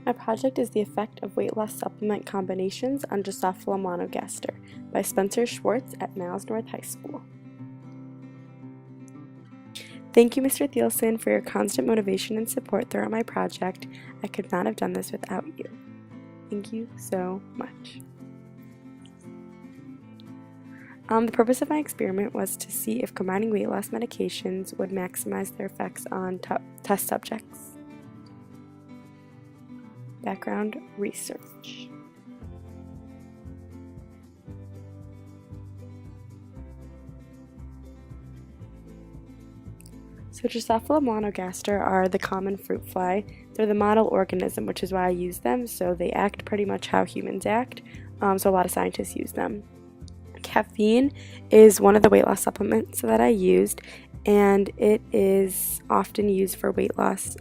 My project is The Effect of Weight Loss Supplement Combinations on Drosophila monogaster by Spencer Schwartz at Niles North High School. Thank you, Mr. Thielson, for your constant motivation and support throughout my project. I could not have done this without you. Thank you so much. The purpose of my experiment was to see if combining weight loss medications would maximize their effects on test subjects. Background research. So Drosophila monogaster are the common fruit fly. They're the model organism, which is why I use them. So they act pretty much how humans act. So a lot of scientists use them. Caffeine is one of the weight loss supplements that I used, and it is often used for weight loss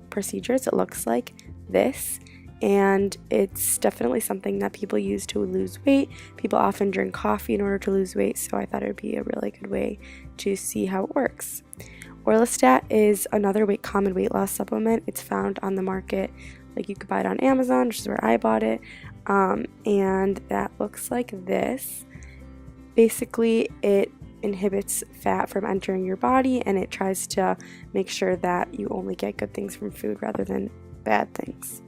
procedures. It looks like this, and it's definitely something that people use to lose weight. People often drink coffee in order to lose weight, so I thought it would be a really good way to see how it works. Orlistat is another common weight loss supplement. It's found on the market, like you could buy it on Amazon, which is where I bought it, and that looks like this. Basically, it inhibits fat from entering your body, and it tries to make sure that you only get good things from food rather than bad things.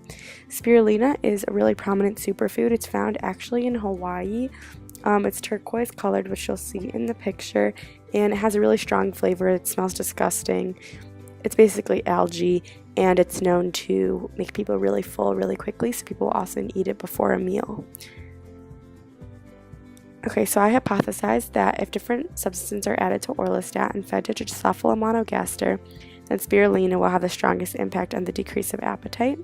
Spirulina is a really prominent superfood. It's found actually in Hawaii. It's turquoise colored, which you'll see in the picture, and it has a really strong flavor. It smells disgusting. It's basically algae, and it's known to make people really full really quickly, so people often eat it before a meal. Okay, so I hypothesized that if different substances are added to orlistat and fed to Drosophila monogaster, then spirulina will have the strongest impact on the decrease of appetite.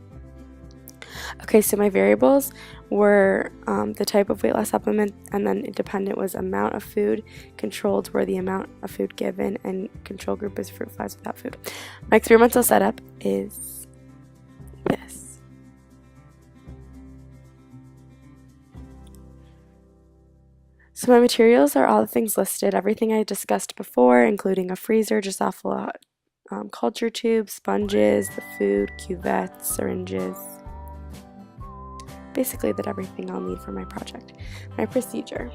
Okay, so my variables were the type of weight loss supplement, and then independent was amount of food, controlled were the amount of food given, and control group is fruit flies without food. My experimental setup is this. So my materials are all the things listed, everything I discussed before, including a freezer, Drosophila culture tubes, sponges, the food, cuvettes, syringes. Basically did everything I'll need for my project. My procedure.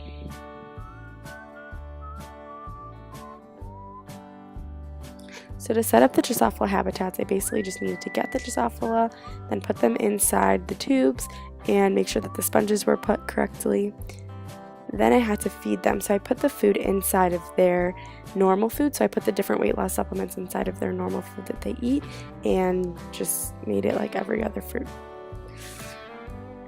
So to set up the Drosophila habitats, I basically just needed to get the Drosophila, then put them inside the tubes and make sure that the sponges were put correctly. Then I had to feed them, so I put the food inside of their normal food. So I put the different weight loss supplements inside of their normal food that they eat and just made it like every other fruit.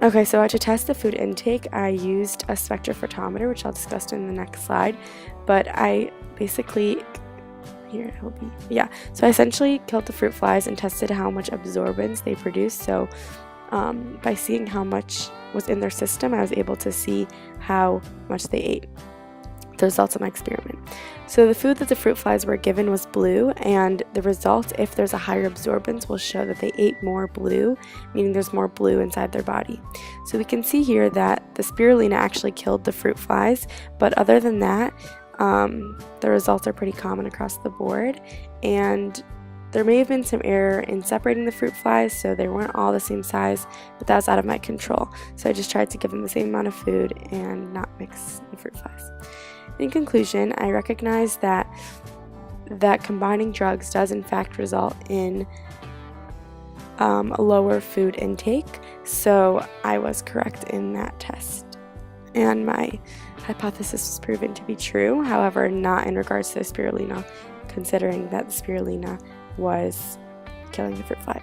Okay, so to test the food intake, I used a spectrophotometer, which I'll discuss in the next slide. But I basically, so I essentially killed the fruit flies and tested how much absorbance they produced. So by seeing how much was in their system, I was able to see how much they ate. The results of my experiment. So the food that the fruit flies were given was blue, and the results, if there's a higher absorbance, will show that they ate more blue, meaning there's more blue inside their body. So we can see here that the spirulina actually killed the fruit flies, but other than that, the results are pretty common across the board, and there may have been some error in separating the fruit flies, so they weren't all the same size, but that was out of my control. So I just tried to give them the same amount of food and not mix the fruit flies. In conclusion, I recognize that combining drugs does in fact result in a lower food intake, so I was correct in that test. And my hypothesis was proven to be true, however, not in regards to the spirulina, considering that the spirulina was killing the fruit fly.